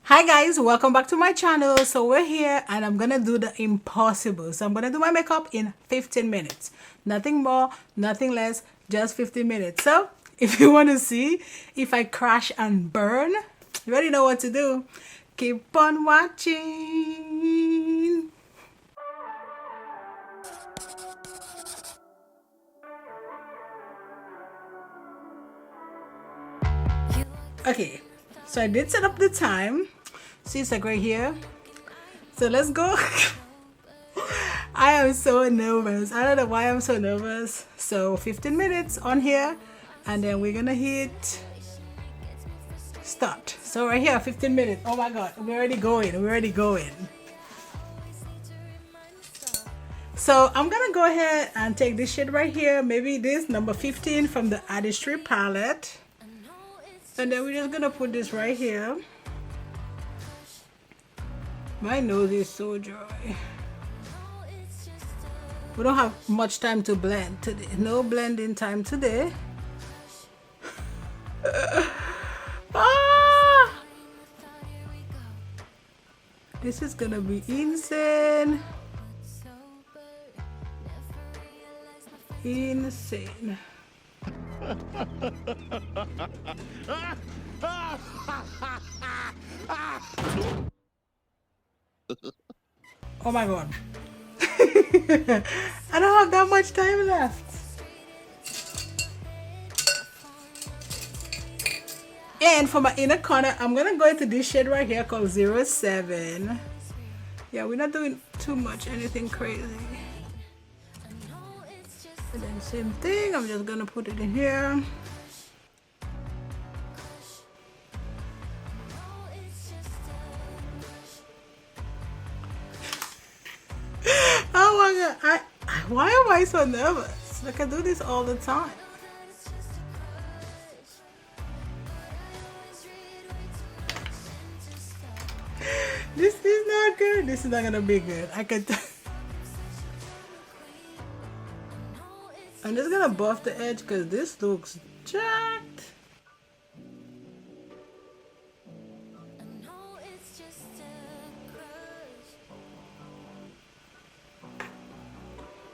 Hi guys, welcome back to my channel. So we're here and I'm gonna do the impossible. So I'm gonna do my makeup in 15 minutes. Nothing more, nothing less, just 15 minutes. So if you want to see if I crash and burn, you already know what to do. Keep on watching. Okay, so I did set up the time. See, it's like right here. So let's go. I am so nervous. I don't know why I'm so nervous. So 15 minutes on here and then we're gonna hit start. So right here, 15 minutes. Oh my god, we're already going. We're already going. So I'm gonna go ahead and take this shade right here, maybe this number 15 from the Artistry palette, and then we're just gonna put this right here. My nose is so dry. We don't have much time to blend today. No blending time today. Ah! This is gonna be insane. Insane. Oh my god. I don't have that much time left. And for my inner corner, I'm gonna go into this shade right here called 07. Yeah, we're not doing too much, anything crazy. And then same thing, I'm just gonna put it in here. Oh my god, why am I so nervous? Like I do this all the time. This is not good. This is not gonna be good. I'm just gonna buff the edge because this looks jacked.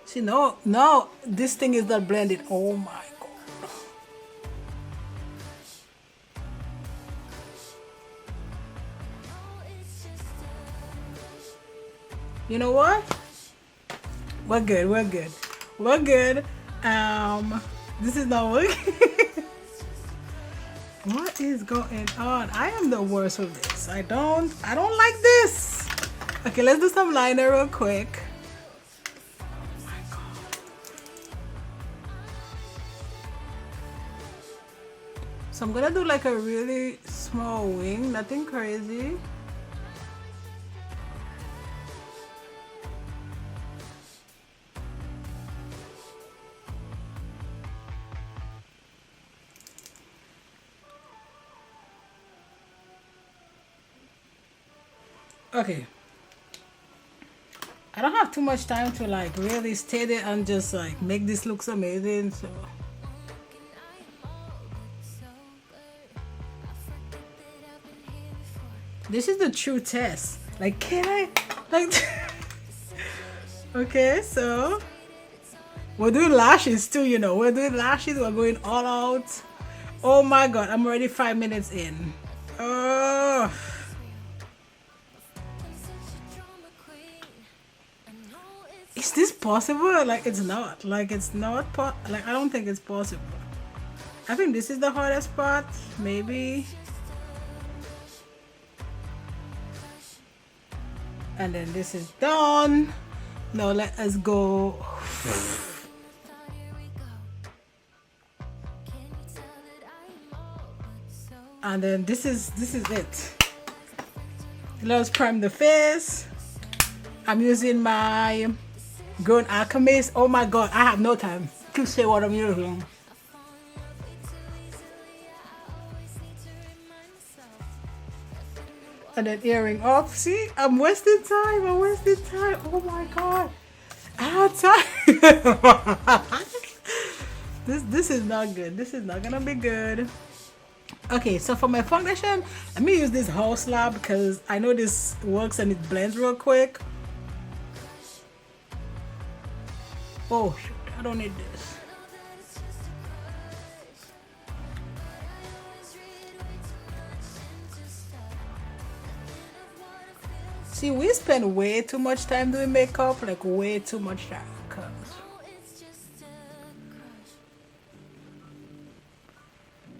See, no, this thing is not blended. Oh my god. You know what? We're good, we're good. We're good. This is not working. What is going on? I am the worst with this. I don't like this. Okay, let's do some liner real quick. So I'm gonna do like a really small wing, nothing crazy. Okay. I don't have too much time to like really stay there and just like make this look amazing, so this is the true test. Like, can I like okay, so we're doing lashes too, you know. We're doing lashes, we're going all out. Oh my god, I'm already 5 minutes in. Oh, is this possible? Like it's not. Like it's not like I don't think it's possible. I think this is the hardest part, maybe. And then this is done. Now let us go. And then this is it. Let's prime the face. I'm using my Grown Alchemist. Oh my god, I have no time to say what I'm using. And then earring off. See, I'm wasting time. I'm wasting time. Oh my god, I have time. This is not good. This is not gonna be good. Okay, so for my foundation, let me use this Haus lab because I know this works and it blends real quick. Oh shoot, I don't need this. See, we spend way too much time doing makeup, like way too much time.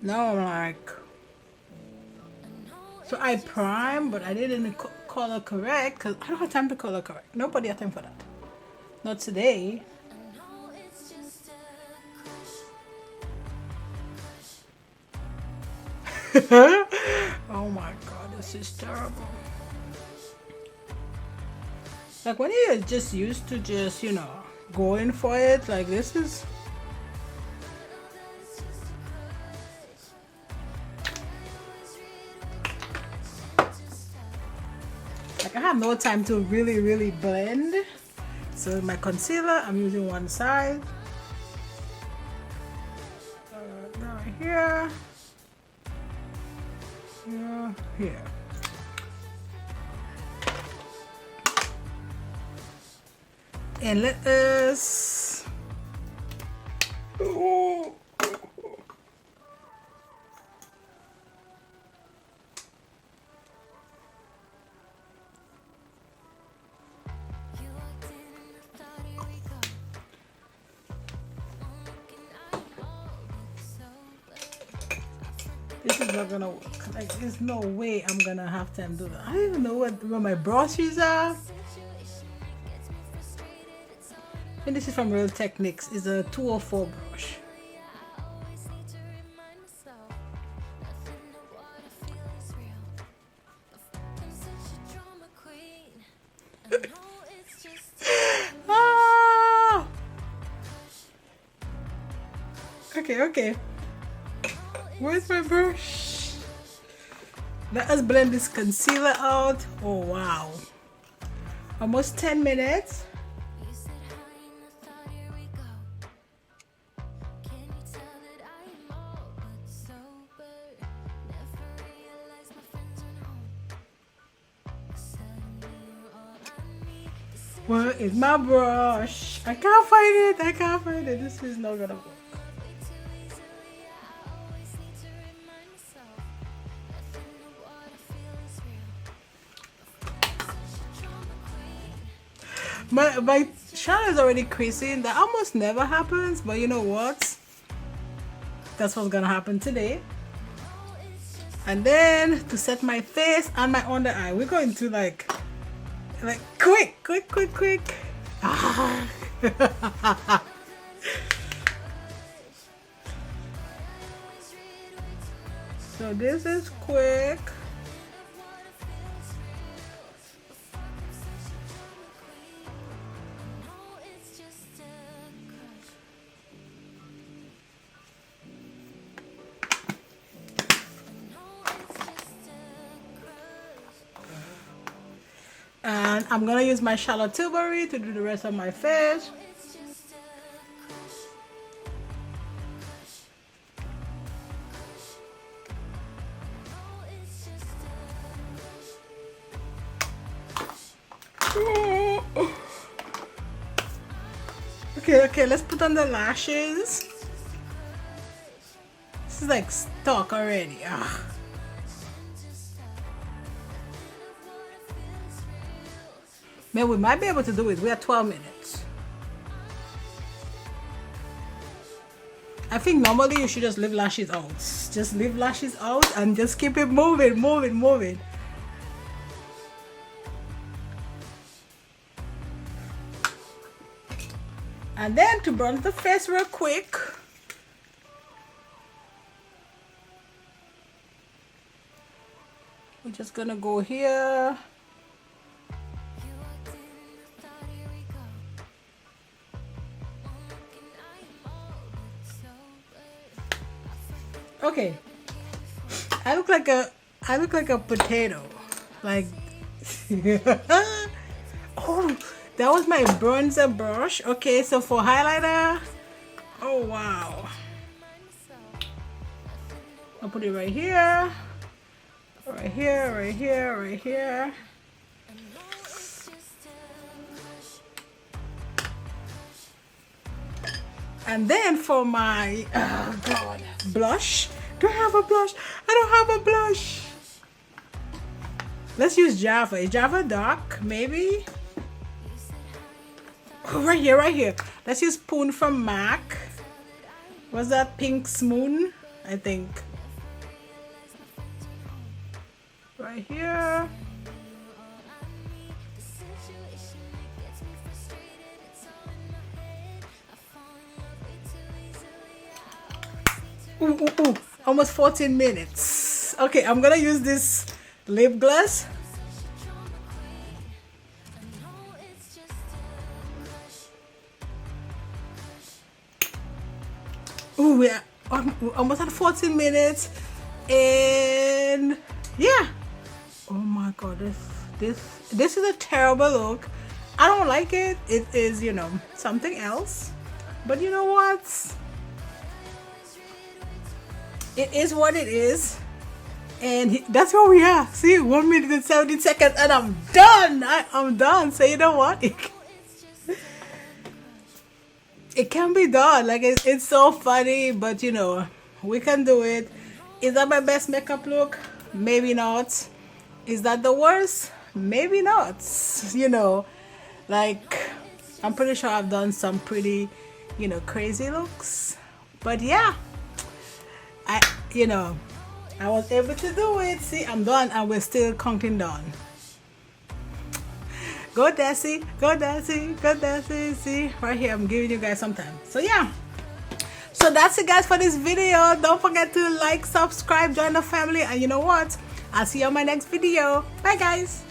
Now I'm like, so I prime, but I didn't color correct because I don't have time to color correct. Nobody has time for that. Not today. Oh my god, this is terrible. Like when you're just used to just, you know, going for it, like this is... Like I have no time to really blend. So my concealer, I'm using one side. Down here. Here. And let us... Oh. This is not gonna work. Like, there's no way I'm gonna have time to do that. I don't even know where my brushes are. And this is from Real Techniques. It's a 204 brush. Ah! Okay. Where's my brush? Let us blend this concealer out. Oh wow. Almost 10 minutes. Where is my brush? I can't find it. This is not gonna work. My shadow is already creasing. That almost never happens, but you know what? That's what's gonna happen today. And then to set my face and my under eye, we're going to like quick. Ah. So this is quick. And I'm gonna use my Charlotte Tilbury to do the rest of my face. Okay, let's put on the lashes. This is like stuck already. Ugh. Man, we might be able to do it. We are 12 minutes. I think normally you should just leave lashes out. Just leave lashes out and just keep it moving. And then to bronze the face real quick. We're just gonna go here. Okay, I look like a potato, like. Oh, that was my bronzer brush. Okay, so for highlighter, oh wow. I'll put it right here, right here, right here, right here. And then for my, oh God, blush. Do I have a blush? I don't have a blush. Let's use Java. Is Java dark? Maybe? Oh, right here, right here. Let's use Spoon from MAC. Was that Pink Moon? I think. Right here. Ooh, ooh, ooh. Almost 14 minutes. Okay, I'm gonna use this lip gloss. Ooh, we're almost at 14 minutes. And yeah. Oh my God, this is a terrible look. I don't like it. It is, you know, something else. But you know what? It is what it is. And that's where we are. See, 1 minute and 17 seconds and I'm done. I'm done. So you know what? It can be done. Like it's so funny, but you know, we can do it. Is that my best makeup look? Maybe not. Is that the worst? Maybe not. You know, like I'm pretty sure I've done some pretty, you know, crazy looks. But yeah, you know, I was able to do it. See, I'm done and we're still counting down. Go Desi, go Desi, go Desi. See, right here, I'm giving you guys some time. So yeah. So that's it guys for this video. Don't forget to like, subscribe, join the family, and you know what? I'll see you on my next video. Bye guys.